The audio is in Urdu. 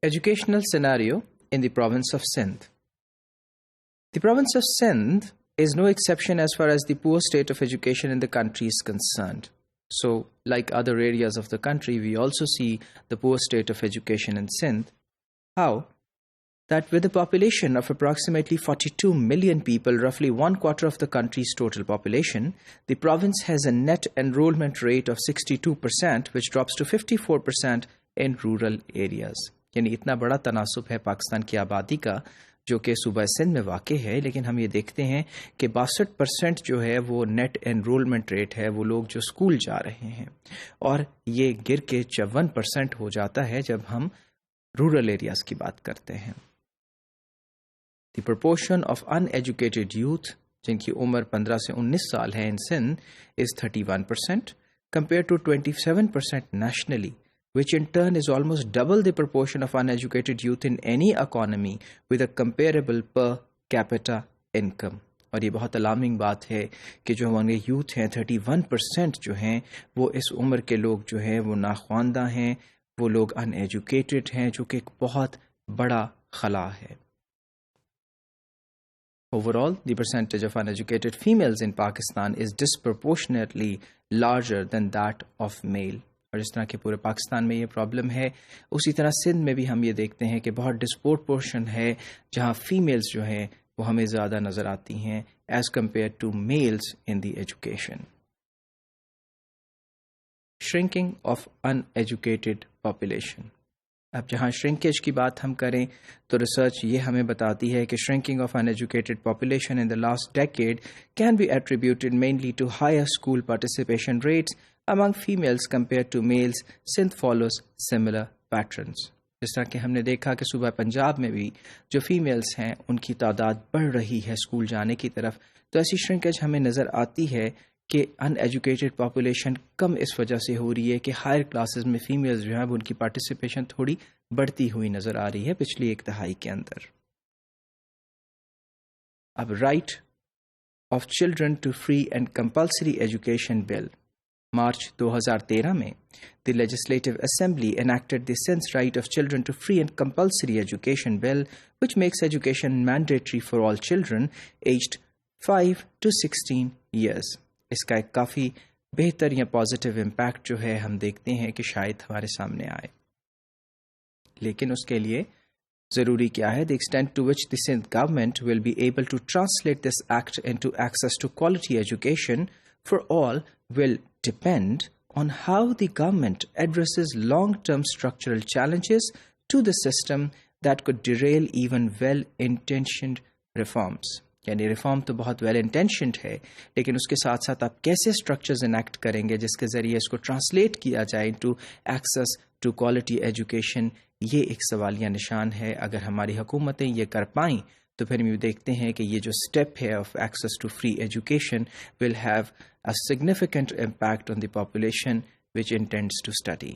Educational scenario in the province of Sindh. The province of Sindh is no exception as far as the poor state of education in the country is concerned. So, like other areas of the country, we also see the poor state of education in Sindh. How? That with a population of approximately 42 million people, roughly one quarter of the country's total population, the province has a net enrollment rate of 62%, which drops to 54% in rural areas. یعنی اتنا بڑا تناسب ہے پاکستان کی آبادی کا جو کہ صوبہ سندھ میں واقع ہے، لیکن ہم یہ دیکھتے ہیں کہ 62% جو ہے وہ نیٹ انرولمنٹ ریٹ ہے، وہ لوگ جو اسکول جا رہے ہیں، اور یہ گر کے 54% ہو جاتا ہے جب ہم رورل ایریاز کی بات کرتے ہیں۔ The proportion of uneducated youth جن کی عمر 15 سے 19 سال ہے ان سندھ از 31% compared to 27% nationally, which in turn is almost double the proportion of uneducated youth in any economy with a comparable per capita income. اور یہ بہت الارمنگ بات ہے کہ جو ہمارے یوتھ ہیں 31% جو ہیں وہ اس عمر کے لوگ جو ہیں وہ ناخواندہ ہیں، وہ لوگ ان ایجوکیٹڈ ہیں، جو کہ ایک بہت بڑا خلا ہے۔ Overall, the percentage of uneducated females in Pakistan is disproportionately larger than that of male. اور اس طرح کے پورے پاکستان میں یہ پرابلم ہے، اسی طرح سندھ میں بھی ہم یہ دیکھتے ہیں کہ بہت ڈسپورپورشن ہے جہاں فیمیلز جو ہیں وہ ہمیں زیادہ نظر آتی ہیں as compare to males in the education. Shrinking of uneducated population. اب جہاں شرنکیج کی بات ہم کریں تو ریسرچ یہ ہمیں بتاتی ہے کہ shrinking of uneducated population in the last decade can be attributed mainly to higher school participation rates among females compared to males. Sindh follows similar patterns. جس طرح کہ ہم نے دیکھا کہ صوبہ پنجاب میں بھی جو فیمیلز ہیں ان کی تعداد بڑھ رہی ہے اسکول جانے کی طرف، تو ایسی شرنکیج ہمیں نظر آتی ہے کہ ان ایجوکیٹڈ پاپولیشن کم اس وجہ سے ہو رہی ہے کہ ہائر کلاسز میں فیمیلز جو ہیں ان کی پارٹیسپیشن تھوڑی بڑھتی ہوئی نظر آ رہی ہے پچھلی ایک دہائی کے اندر۔ اب right of children to free and compulsory education bill, March 2013 میں the legislative assembly enacted the Singh's Right of Children to Free and Compulsory Education Bill, which makes education mandatory for all children aged 5 to 16 years. اس کا ایک کافی بہتر یا پازیٹیو امپیکٹ جو ہے ہم دیکھتے ہیں کہ شاید ہمارے سامنے آئے، لیکن اس کے لیے ضروری کیا ہے؟ The extent to which the Sindh government will be able to translate this act into access to quality education for all will depend on how the government addresses long-term structural challenges to the system that could derail even well-intentioned reforms. یعنی ریفارم تو بہت ویل انٹینشنڈ ہے، لیکن اس کے ساتھ ساتھ آپ کیسے اسٹرکچرز انیکٹ کریں گے جس کے ذریعے اس کو ٹرانسلیٹ کیا جائے to access to quality education, یہ ایک سوالیہ نشان ہے۔ اگر ہماری حکومتیں یہ کر پائیں تو پھر ہم دیکھتے ہیں کہ یہ جو اسٹیپ ہے of access to free education will have a significant impact on the population which intends to study.